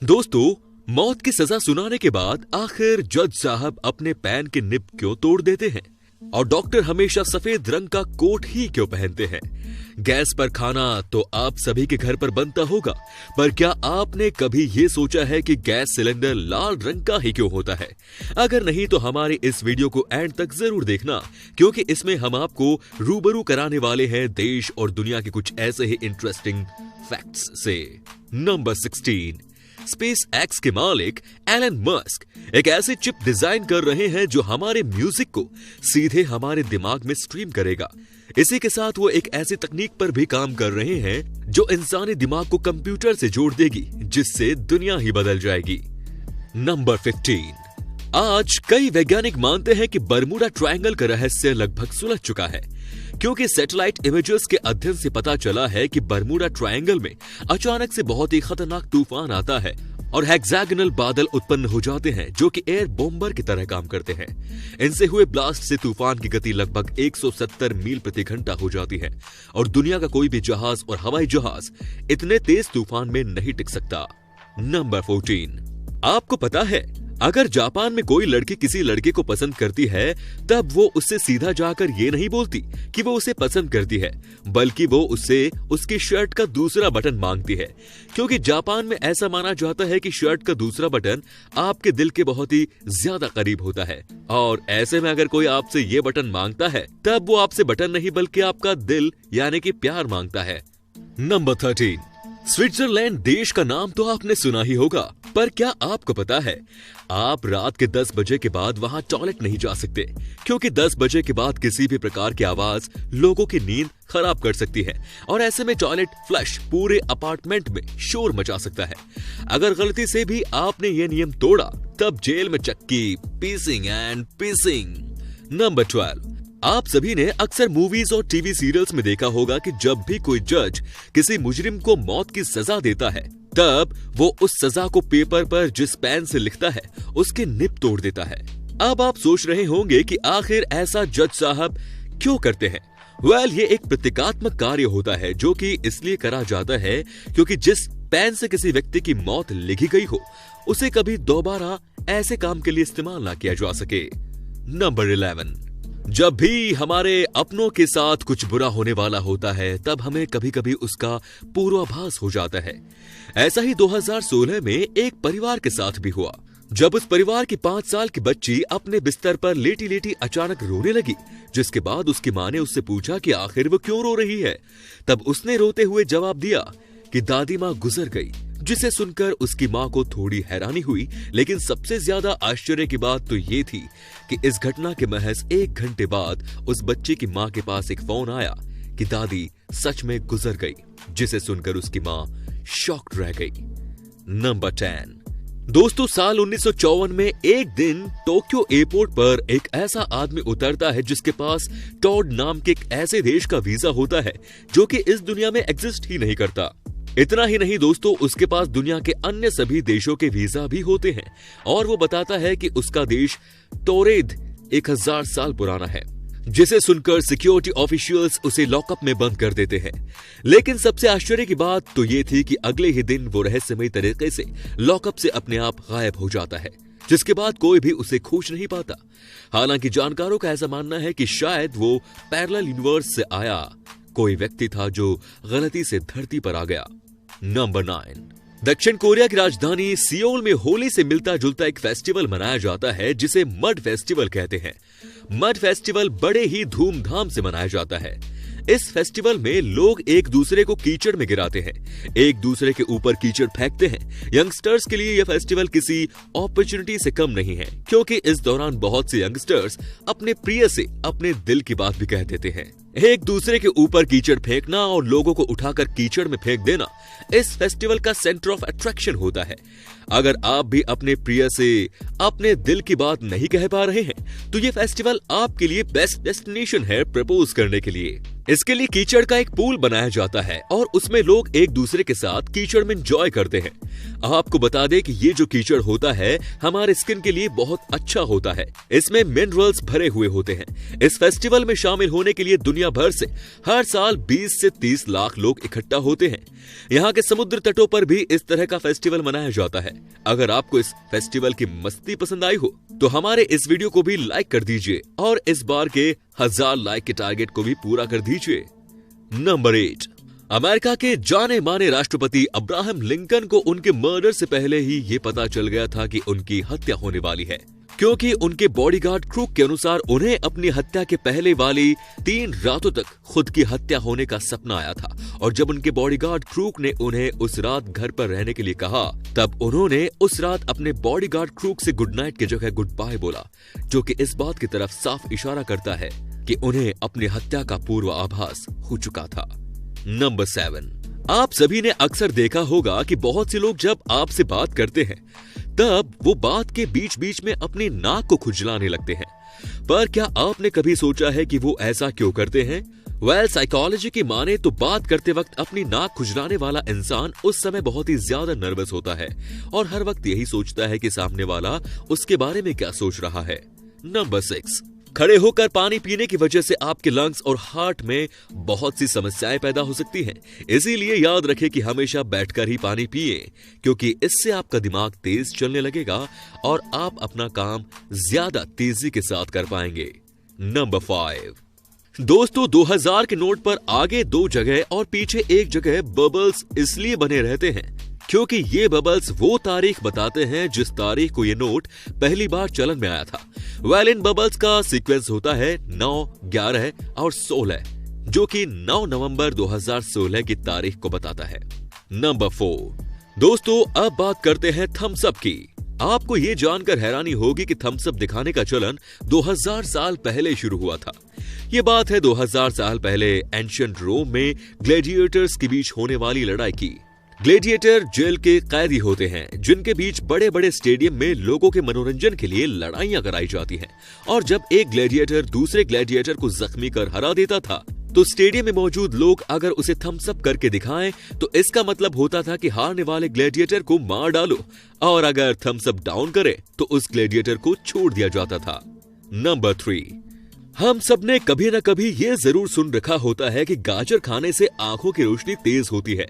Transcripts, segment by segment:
दोस्तों, मौत की सजा सुनाने के बाद आखिर जज साहब अपने पैन के निब क्यों तोड़ देते हैं? और डॉक्टर हमेशा सफेद रंग का कोट ही क्यों पहनते हैं? गैस पर खाना तो आप सभी के घर पर बनता होगा, पर क्या आपने कभी ये सोचा है कि गैस सिलेंडर लाल रंग का ही क्यों होता है? अगर नहीं तो हमारे इस वीडियो को एंड तक जरूर देखना, क्योंकि इसमें हम आपको रूबरू कराने वाले हैं देश और दुनिया के कुछ ऐसे ही इंटरेस्टिंग फैक्ट्स से। नंबर 16, स्पेस एक्स के मालिक एलन मस्क एक ऐसी चिप डिजाइन कर रहे हैं जो हमारे म्यूजिक को सीधे हमारे दिमाग में स्ट्रीम करेगा। इसी के साथ वो एक ऐसी तकनीक पर भी काम कर रहे हैं जो इंसानी दिमाग को कंप्यूटर से जोड़ देगी, जिससे दुनिया ही बदल जाएगी। नंबर 15, आज कई वैज्ञानिक मानते हैं कि बरमूडा ट्रायंगल का रहस्य लगभग सुलझ चुका है, क्योंकि सैटेलाइट इमेजेस के अध्ययन से पता चला है कि बरमूडा ट्रायंगल में अचानक से बहुत ही खतरनाक तूफान आता है और हेक्सागोनल बादल उत्पन्न हो जाते हैं जो कि एयर बॉम्बर की तरह काम करते हैं। इनसे हुए ब्लास्ट से तूफान की गति लगभग 170 मील प्रति घंटा हो जाती है और दुनिया का कोई भी जहाज और हवाई जहाज इतने तेज तूफान में नहीं टिक सकता। नंबर 14, आपको पता है अगर जापान में कोई लड़की किसी लड़के को पसंद करती है, तब वो उससे सीधा जाकर ये नहीं बोलती कि वो उसे पसंद करती है, बल्कि वो उससे उसकी शर्ट का दूसरा बटन मांगती है, क्योंकि जापान में ऐसा माना जाता है कि शर्ट का दूसरा बटन आपके दिल के बहुत ही ज्यादा करीब होता है। और ऐसे में अगर कोई आपसे ये बटन मांगता है, तब वो आपसे बटन नहीं बल्कि आपका दिल यानी कि प्यार मांगता है। नंबर 13, स्विट्जरलैंड देश का नाम तो आपने सुना ही होगा, पर क्या आपको पता है आप रात के 10 बजे के बाद वहां टॉयलेट नहीं जा सकते, क्योंकि 10 बजे के बाद किसी भी प्रकार की आवाज लोगों की नींद खराब कर सकती है और ऐसे में टॉयलेट फ्लश पूरे अपार्टमेंट में शोर मचा सकता है। अगर गलती से भी आपने ये नियम तोड़ा, तब जेल में चक्की, पीसिंग एंड पीसिंग। नंबर 12, आप सभी ने अक्सर मूवीज और टीवी सीरियल्स में देखा होगा कि जब भी कोई जज किसी मुजरिम को मौत की सजा देता है, तब वो उस सजा को पेपर पर जिस पेन से लिखता है उसके निब तोड़ देता है। अब आप सोच रहे होंगे कि आखिर ऐसा जज साहब क्यों करते हैं? ये एक प्रतीकात्मक कार्य होता है जो कि इसलिए करा जाता है क्योंकि जिस पेन से किसी व्यक्ति की मौत लिखी गई हो, उसे कभी दोबारा ऐसे काम के लिए इस्तेमाल ना किया जा सके। नंबर 11, जब भी हमारे अपनों के साथ कुछ बुरा होने वाला होता है, तब हमें कभी कभी उसका पूर्वाभास हो जाता है। ऐसा ही 2016 में एक परिवार के साथ भी हुआ, जब उस परिवार की 5 साल की बच्ची अपने बिस्तर पर लेटी लेटी अचानक रोने लगी, जिसके बाद उसकी मां ने उससे पूछा कि आखिर वो क्यों रो रही है। तब उसने रोते हुए जवाब दिया कि दादी माँ गुजर गई, जिसे सुनकर उसकी मां को थोड़ी हैरानी हुई, लेकिन सबसे ज्यादा आश्चर्य की बात तो ये थी कि इस घटना के महज 1 घंटे बाद उस बच्चे की मां के पास एक फोन आया कि दादी सच में गुजर गई, जिसे सुनकर उसकी मां शॉक्ड रह गई। नंबर 10, दोस्तों, साल 1954 में एक दिन टोक्यो एयरपोर्ट पर एक ऐसा आदमी उतरता है जिसके पास टॉड नाम के एक ऐसे देश का वीजा होता है जो कि इस दुनिया में एग्जिस्ट ही नहीं करता। इतना ही नहीं दोस्तों, उसके पास दुनिया के अन्य सभी देशों के वीजा भी होते हैं और वो बताता है कि उसका देश टोरेद 1000 साल पुराना है, जिसे सुनकर सिक्योरिटी ऑफिशियल्स उसे लॉकअप में बंद कर देते हैं। लेकिन सबसे आश्चर्य की बात तो ये थी कि अगले ही दिन वो रहस्यमयी तरीके से लॉकअप से अपने आप गायब हो जाता है, जिसके बाद कोई भी उसे खोज नहीं पाता। हालांकि जानकारों का ऐसा मानना है कि शायद वो पैरेलल यूनिवर्स से आया कोई व्यक्ति था जो गलती से धरती पर आ गया। नंबर 9, दक्षिण कोरिया की राजधानी सियोल में होली से मिलता जुलता एक फेस्टिवल मनाया जाता है जिसे मड फेस्टिवल कहते हैं। मड फेस्टिवल बड़े ही धूमधाम से मनाया जाता है। इस फेस्टिवल में लोग एक दूसरे को कीचड़ में गिराते हैं, एक दूसरे के ऊपर कीचड़ फेंकते हैं। यंगस्टर्स के लिए यह फेस्टिवल किसी अपॉर्चुनिटी से कम नहीं है, क्योंकि इस दौरान बहुत से यंगस्टर्स अपने प्रिय से अपने दिल की बात भी कह देते हैं। एक दूसरे के ऊपर कीचड़ फेंकना और लोगों को उठाकर कीचड़ में फेंक देना इस फेस्टिवल का सेंटर ऑफ अट्रैक्शन होता है। अगर आप भी अपने प्रिय से अपने दिल की बात नहीं कह पा रहे हैं, तो ये फेस्टिवल आपके लिए बेस्ट डेस्टिनेशन है प्रपोज करने के लिए। इसके लिए कीचड़ का एक पूल बनाया जाता है और उसमें लोग एक दूसरे के साथ कीचड़ में एंजॉय करते हैं। आपको बता दें कि ये जो कीचड़ होता है हमारे स्किन के लिए बहुत अच्छा होता है। इसमें मिनरल्स भरे हुए होते हैं। इस फेस्टिवल में शामिल होने के लिए दुनिया भर से हर साल 20 से 30 लाख लोग इकट्ठा होते हैं। यहाँ के समुद्र तटों पर भी इस तरह का फेस्टिवल मनाया जाता है। अगर आपको इस फेस्टिवल की मस्ती पसंद आई हो तो हमारे इस वीडियो को भी लाइक कर दीजिए और इस बार के 1000 लाइक के टारगेट को भी पूरा कर दीजिए। नंबर 8, अमेरिका के जाने माने राष्ट्रपति अब्राहम लिंकन को उनके मर्डर से पहले ही ये पता चल गया था कि उनकी हत्या होने वाली है, क्योंकि उनके बॉडीगार्ड क्रूक के अनुसार उन्हें अपनी हत्या के पहले वाली 3 रातों तक खुद की हत्या होने का सपना आया था। और जब उनके बॉडीगार्ड क्रूक ने उन्हें उस रात घर पर रहने के लिए कहा, तब उन्होंने उस रात अपने बॉडीगार्ड क्रूक से गुड नाइट की जगह गुड बाय बोला, जो कि इस बात की तरफ साफ इशारा करता है कि उन्हें अपनी हत्या का पूर्व आभास हो चुका था। नंबर 7, आप सभी ने अक्सर देखा होगा कि बहुत से लोग जब आपसे बात करते हैं तब वो बात के बीच बीच में अपनी नाक को खुजलाने लगते हैं। पर क्या आपने कभी सोचा है कि वो ऐसा क्यों करते हैं? साइकोलॉजी की माने तो बात करते वक्त अपनी नाक खुजलाने वाला इंसान उस समय बहुत ही ज्यादा नर्वस होता है और हर वक्त यही सोचता है कि सामने वाला उसके बारे में क्या सोच रहा है। नंबर 6, खड़े होकर पानी पीने की वजह से आपके लंग्स और हार्ट में बहुत सी समस्याएं पैदा हो सकती हैं। इसीलिए याद रखें कि हमेशा बैठकर ही पानी पिए, क्योंकि इससे आपका दिमाग तेज चलने लगेगा और आप अपना काम ज्यादा तेजी के साथ कर पाएंगे। नंबर 5, दोस्तों 2000 के नोट पर आगे 2 जगह और पीछे 1 जगह बबल्स इसलिए बने रहते हैं क्योंकि ये बबल्स वो तारीख बताते हैं जिस तारीख को ये नोट पहली बार चलन में आया था। इन बबल्स का सीक्वेंस होता है 9, 11 और 16, जो कि 9 नवंबर 2016 की तारीख को बताता है। नंबर 4, दोस्तों अब बात करते हैं थम्स अप की। आपको ये जानकर हैरानी होगी कि थम्स अप दिखाने का चलन 2000 साल पहले शुरू हुआ था। ये बात है 2000 साल पहले एंशिएंट रोम में ग्लैडिएटर्स के बीच होने वाली लड़ाई की। ग्लैडिएटर जेल के कैदी होते हैं जिनके बीच बड़े बड़े स्टेडियम में लोगों के मनोरंजन के लिए लड़ाइयां कराई जाती हैं। और जब एक ग्लैडिएटर दूसरे ग्लैडिएटर को जख्मी कर हरा देता था तो स्टेडियम में मौजूद लोग अगर उसे थम्स अप करके दिखाएं तो इसका मतलब होता था कि हारने वाले ग्लैडिएटर को मार डालो, और अगर थम्स अप डाउन करे तो उस ग्लैडिएटर को छोड़ दिया जाता था। नंबर 3, हम सब ने कभी न कभी ये जरूर सुन रखा होता है कि गाजर खाने से आंखों की रोशनी तेज होती है,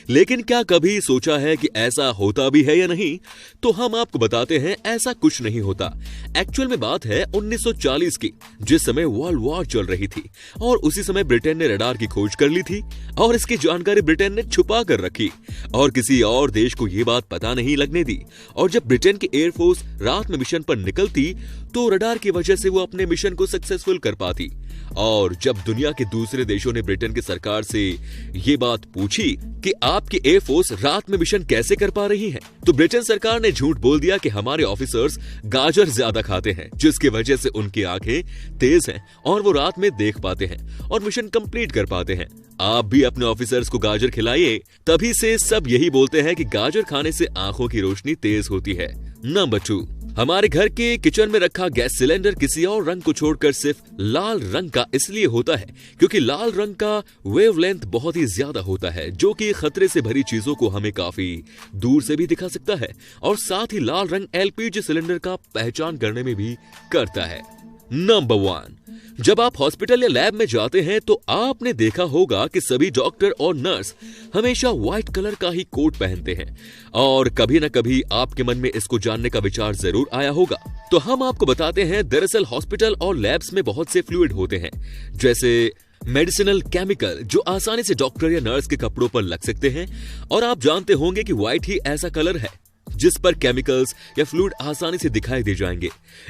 लेकिन क्या कभी सोचा है कि ऐसा होता भी है या नहीं? तो हम आपको बताते हैं, ऐसा कुछ नहीं होता। एक्चुअल में बात है 1940 की, जिस समय वर्ल्ड वॉर चल रही थी और उसी समय ब्रिटेन ने रडार की खोज कर ली थी और इसकी जानकारी ब्रिटेन ने छुपा कर रखी और किसी और देश को ये बात पता नहीं लगने दी। और जब ब्रिटेन की एयरफोर्स रात में मिशन पर निकलती तो रडार की वजह से वो अपने मिशन को सक्सेसफुल कर पाती। और जब दुनिया के दूसरे देशों ने ब्रिटेन की सरकार से ये बात पूछी कि आपकी एयरफोर्स रात में मिशन कैसे कर पा रही है, तो ब्रिटेन सरकार ने झूठ बोल दिया कि हमारे ऑफिसर्स गाजर ज्यादा खाते हैं, जिसकी वजह से उनकी आंखें तेज हैं और वो रात में देख पाते हैं और मिशन कंप्लीट कर पाते हैं। आप भी अपने ऑफिसर्स को गाजर खिलाइए, तभी से सब यही बोलते हैं कि गाजर खाने से आंखों की रोशनी तेज होती है। नंबर 2, हमारे घर के किचन में रखा गैस सिलेंडर किसी और रंग को छोड़कर सिर्फ लाल रंग का इसलिए होता है क्योंकि लाल रंग का वेवलेंथ बहुत ही ज्यादा होता है, जो कि खतरे से भरी चीजों को हमें काफी दूर से भी दिखा सकता है। और साथ ही लाल रंग एलपीजी सिलेंडर का पहचान करने में भी करता है। नंबर 1, जब आप हॉस्पिटल या लैब में जाते हैं तो आपने देखा होगा कि सभी डॉक्टर और नर्स हमेशा व्हाइट कलर का ही कोट पहनते हैं और कभी न कभी आपके मन में इसको जानने का विचार जरूर आया होगा। तो हम आपको बताते हैं, दरअसल हॉस्पिटल और लैब्स में बहुत से फ्लूइड होते हैं, जैसे मेडिसिनल केमिकल, जो आसानी से डॉक्टर या नर्स के कपड़ों पर लग सकते हैं। और आप जानते होंगे कि व्हाइट ही ऐसा कलर है जिस पर केमिकल्स या फ्लूइड आसानी से दिखाई दे जाएंगे,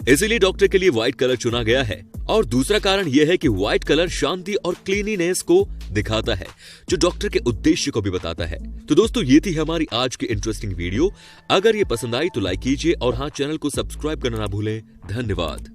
इसीलिए डॉक्टर के लिए व्हाइट कलर चुना गया है। और दूसरा कारण यह है कि व्हाइट कलर शांति और क्लीनिनेस को दिखाता है, जो डॉक्टर के उद्देश्य को भी बताता है। तो दोस्तों, ये थी हमारी आज की इंटरेस्टिंग वीडियो। अगर ये पसंद आई तो लाइक कीजिए और हाँ, चैनल को सब्सक्राइब करना ना भूलें। धन्यवाद।